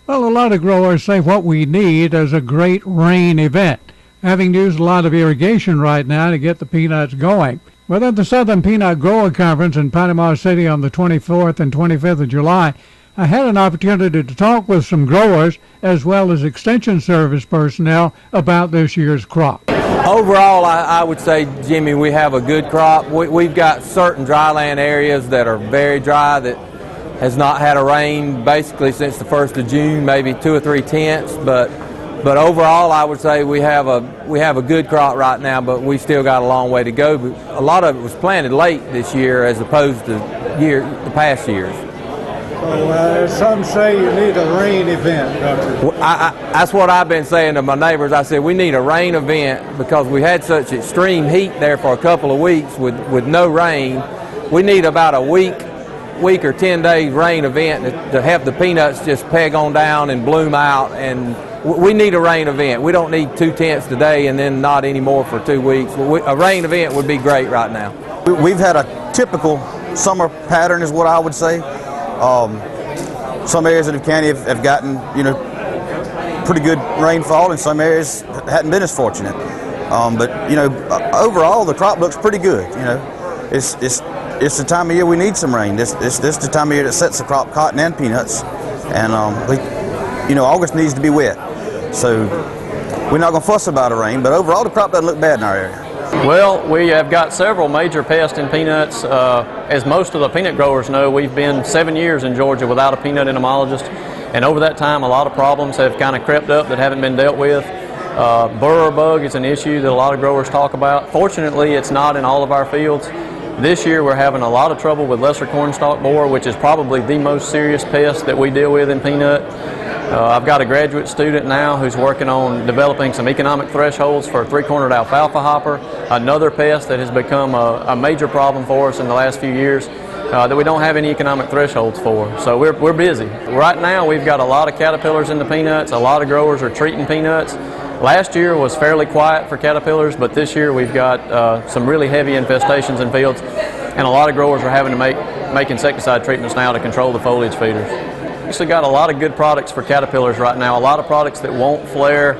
Well, a lot of growers say what we need is a great rain event, having used a lot of irrigation right now to get the peanuts going. Well, at the Southern Peanut Grower Conference in Panama City on the 24th and 25th of July, I had an opportunity to talk with some growers as well as Extension Service personnel about this year's crop. Overall, I would say, Jimmy, we have a good crop. We've got certain dryland areas that are very dry that has not had a rain basically since the 1st of June, maybe 2 or 3 tenths. But overall, I would say we have a good crop right now, but we still got a long way to go. A lot of it was planted late this year as opposed to the past years. Well, some say you need a rain event, Doctor. That's what I've been saying to my neighbors. I said we need a rain event because we had such extreme heat there for a couple of weeks with no rain. We need about a week or 10 days rain event to help the peanuts just peg on down and bloom out. And we need a rain event. We don't need 2 tenths today and then not anymore for 2 weeks. A rain event would be great right now. We've had a typical summer pattern is what I would say. Some areas of the county have gotten, pretty good rainfall, and some areas hadn't been as fortunate. But overall the crop looks pretty good. It's the time of year we need some rain. This the time of year that sets the crop, cotton and peanuts, and August needs to be wet. So we're not going to fuss about a rain, but overall the crop doesn't look bad in our area. Well, we have got several major pests in peanuts. As most of the peanut growers know, we've been 7 years in Georgia without a peanut entomologist, and over that time a lot of problems have kind of crept up that haven't been dealt with. Burr bug is an issue that a lot of growers talk about. Fortunately, it's not in all of our fields. This year we're having a lot of trouble with lesser cornstalk borer, which is probably the most serious pest that we deal with in peanut. I've got a graduate student now who's working on developing some economic thresholds for a 3-cornered alfalfa hopper, another pest that has become a major problem for us in the last few years that we don't have any economic thresholds for. So we're busy. Right now we've got a lot of caterpillars in the peanuts. A lot of growers are treating peanuts. Last year was fairly quiet for caterpillars, but this year we've got some really heavy infestations in fields, and a lot of growers are having to make insecticide treatments now to control the foliage feeders. We've actually got a lot of good products for caterpillars right now, a lot of products that won't flare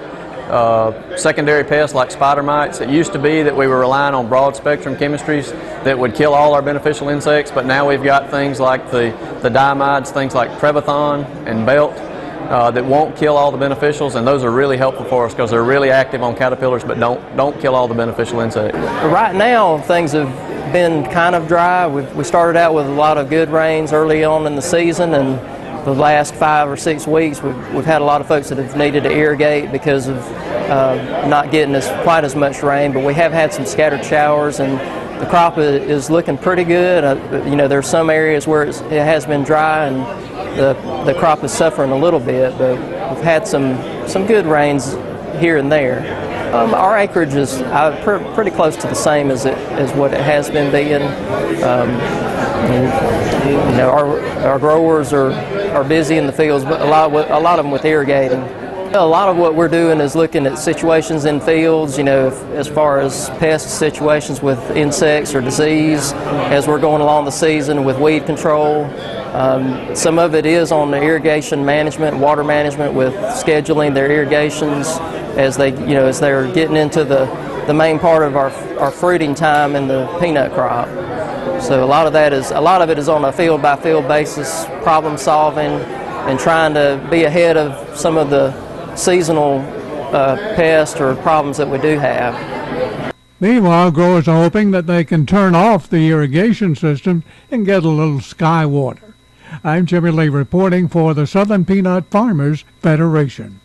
secondary pests like spider mites. It used to be that we were relying on broad spectrum chemistries that would kill all our beneficial insects, but now we've got things like the diamides, things like Prevathon and Belt that won't kill all the beneficials, and those are really helpful for us because they're really active on caterpillars but don't kill all the beneficial insects. Right now things have been kind of dry. We started out with a lot of good rains early on in the season, and the last 5 or 6 weeks we've had a lot of folks that have needed to irrigate because of not getting quite as much rain, but we have had some scattered showers, and the crop is looking pretty good. There's some areas where it has been dry and the crop is suffering a little bit, but we've had some good rains here and there. Our acreage is pretty close to the same as what it has been being. Our growers are busy in the fields, but a lot of them with irrigating. A lot of what we're doing is looking at situations in fields, as far as pest situations with insects or disease as we're going along the season with weed control. Some of it is on the irrigation management, water management, with scheduling their irrigations as they're getting into the main part of our fruiting time in the peanut crop. So a lot of it is on a field by field basis, problem solving and trying to be ahead of some of the seasonal pests or problems that we do have. Meanwhile, growers are hoping that they can turn off the irrigation system and get a little sky water. I'm Jimmy Lee reporting for the Southern Peanut Farmers Federation.